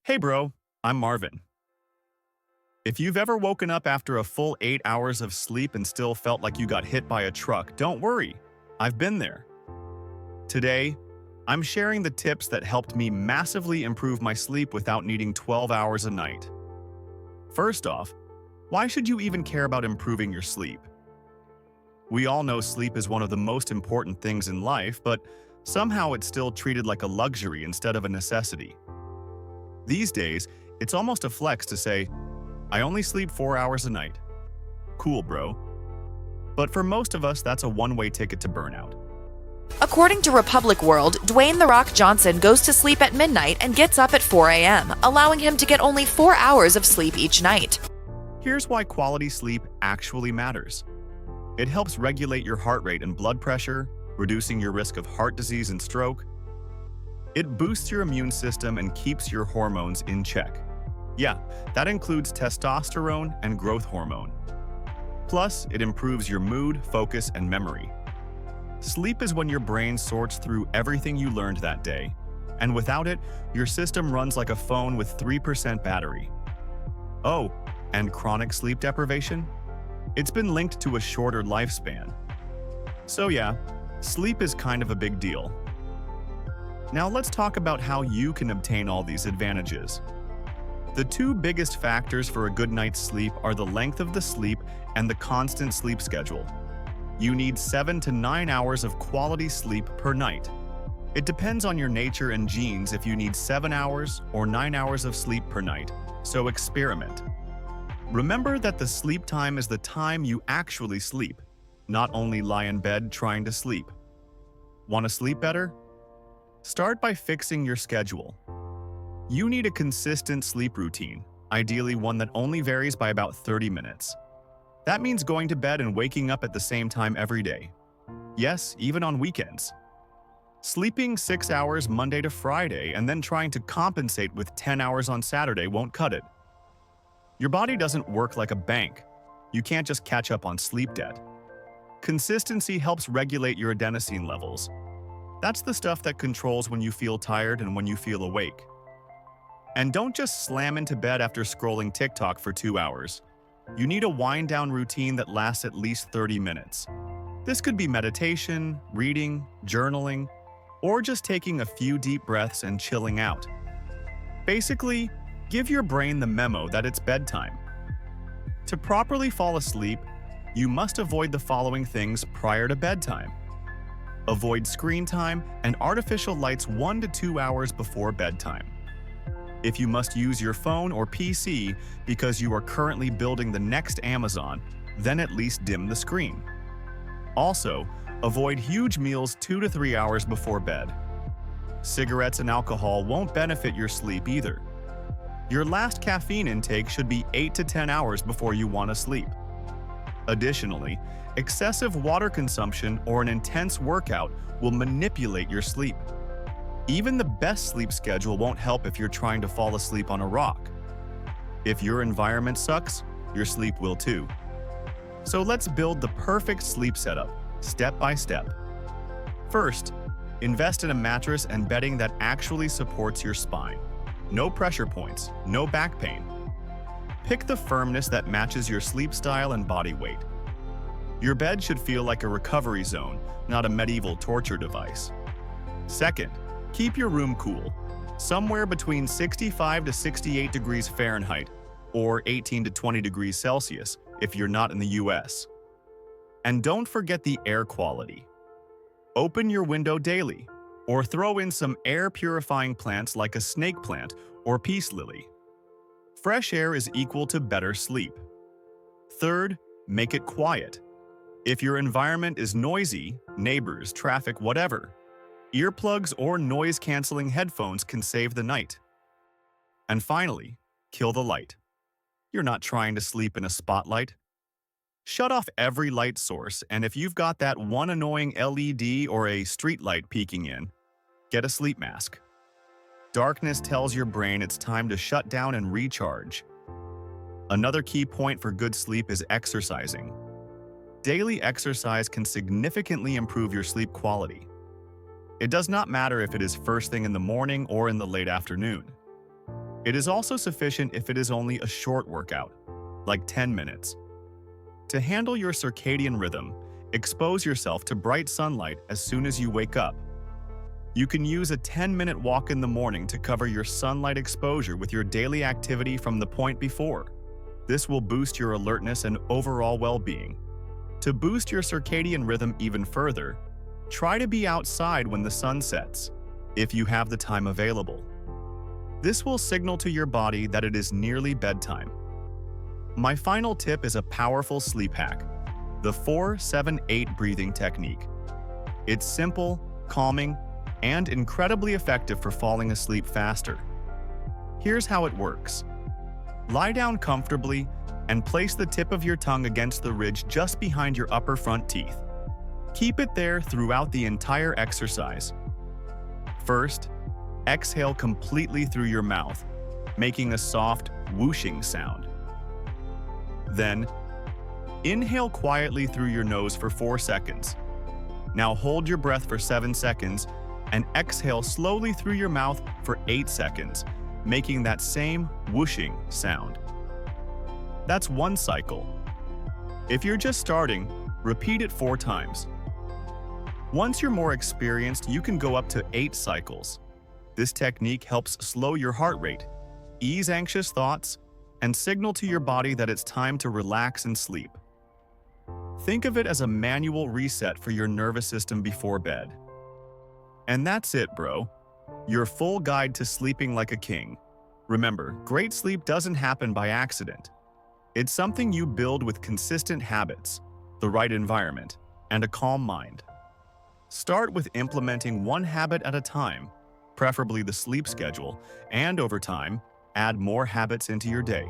Hey bro, I'm Marvin. If you've ever woken up after a full 8 hours of sleep and still felt like you got hit by a truck, don't worry. I've been there. Today, I'm sharing the tips that helped me massively improve my sleep without needing 12 hours a night. First off, why should you even care about improving your sleep? We all know sleep is one of the most important things in life, but somehow it's still treated like a luxury instead of a necessity. These days, it's almost a flex to say, I only sleep 4 hours a night. Cool, bro. But for most of us, that's a one-way ticket to burnout. According to Republic World, Dwayne "The Rock" Johnson goes to sleep at midnight and gets up at 4 a.m., allowing him to get only 4 hours of sleep each night. Here's why quality sleep actually matters. It helps regulate your heart rate and blood pressure, reducing your risk of heart disease and stroke. It boosts your immune system and keeps your hormones in check. Yeah, that includes testosterone and growth hormone. Plus, it improves your mood, focus, and memory. Sleep is when your brain sorts through everything you learned that day, and without it, your system runs like a phone with 3% battery. Oh, and chronic sleep deprivation? It's been linked to a shorter lifespan. So yeah, sleep is kind of a big deal. Now let's talk about how you can obtain all these advantages. The two biggest factors for a good night's sleep are the length of the sleep and the constant sleep schedule. You need 7 to 9 hours of quality sleep per night. It depends on your nature and genes if you need 7 hours or 9 hours of sleep per night, so experiment. Remember that the sleep time is the time you actually sleep, not only lie in bed trying to sleep. Want to sleep better? Start by fixing your schedule. You need a consistent sleep routine, ideally one that only varies by about 30 minutes. That means going to bed and waking up at the same time every day. Yes, even on weekends. Sleeping 6 hours Monday to Friday and then trying to compensate with 10 hours on Saturday won't cut it. Your body doesn't work like a bank. You can't just catch up on sleep debt. Consistency helps regulate your adenosine levels. That's the stuff that controls when you feel tired and when you feel awake. And don't just slam into bed after scrolling TikTok for 2 hours. You need a wind-down routine that lasts at least 30 minutes. This could be meditation, reading, journaling, or just taking a few deep breaths and chilling out. Basically, give your brain the memo that it's bedtime. To properly fall asleep, you must avoid the following things prior to bedtime. Avoid screen time and artificial lights 1 to 2 hours before bedtime. If you must use your phone or PC because you are currently building the next Amazon, then at least dim the screen. Also, avoid huge meals 2 to 3 hours before bed. Cigarettes and alcohol won't benefit your sleep either. Your last caffeine intake should be 8 to 10 hours before you want to sleep. Additionally, excessive water consumption or an intense workout will manipulate your sleep. Even the best sleep schedule won't help if you're trying to fall asleep on a rock. If your environment sucks, your sleep will too. So let's build the perfect sleep setup, step by step. First, invest in a mattress and bedding that actually supports your spine. No pressure points, no back pain. Pick the firmness that matches your sleep style and body weight. Your bed should feel like a recovery zone, not a medieval torture device. Second, keep your room cool, somewhere between 65 to 68 degrees Fahrenheit or 18 to 20 degrees Celsius if you're not in the US. And don't forget the air quality. Open your window daily or throw in some air-purifying plants like a snake plant or peace lily. Fresh air is equal to better sleep. Third, make it quiet. If your environment is noisy, neighbors, traffic, whatever, earplugs or noise-canceling headphones can save the night. And finally, kill the light. You're not trying to sleep in a spotlight. Shut off every light source, and if you've got that one annoying LED or a street light peeking in, get a sleep mask. Darkness tells your brain it's time to shut down and recharge. Another key point for good sleep is exercising. Daily exercise can significantly improve your sleep quality. It does not matter if it is first thing in the morning or in the late afternoon. It is also sufficient if it is only a short workout, like 10 minutes. To handle your circadian rhythm, expose yourself to bright sunlight as soon as you wake up. You can use a 10-minute walk in the morning to cover your sunlight exposure with your daily activity from the point before. This will boost your alertness and overall well-being. To boost your circadian rhythm even further, try to be outside when the sun sets, if you have the time available. This will signal to your body that it is nearly bedtime. My final tip is a powerful sleep hack, the 4-7-8 breathing technique. It's simple, calming, and incredibly effective for falling asleep faster. Here's how it works. Lie down comfortably and place the tip of your tongue against the ridge just behind your upper front teeth. Keep it there throughout the entire exercise. First, exhale completely through your mouth, making a soft, whooshing sound. Then, inhale quietly through your nose for 4 seconds. Now hold your breath for 7 seconds and exhale slowly through your mouth for 8 seconds, making that same whooshing sound. That's one cycle. If you're just starting, repeat it 4 times. Once you're more experienced, you can go up to 8 cycles. This technique helps slow your heart rate, ease anxious thoughts, and signal to your body that it's time to relax and sleep. Think of it as a manual reset for your nervous system before bed. And that's it, bro. Your full guide to sleeping like a king. Remember, great sleep doesn't happen by accident. It's something you build with consistent habits, the right environment, and a calm mind. Start with implementing one habit at a time, preferably the sleep schedule, and over time, add more habits into your day.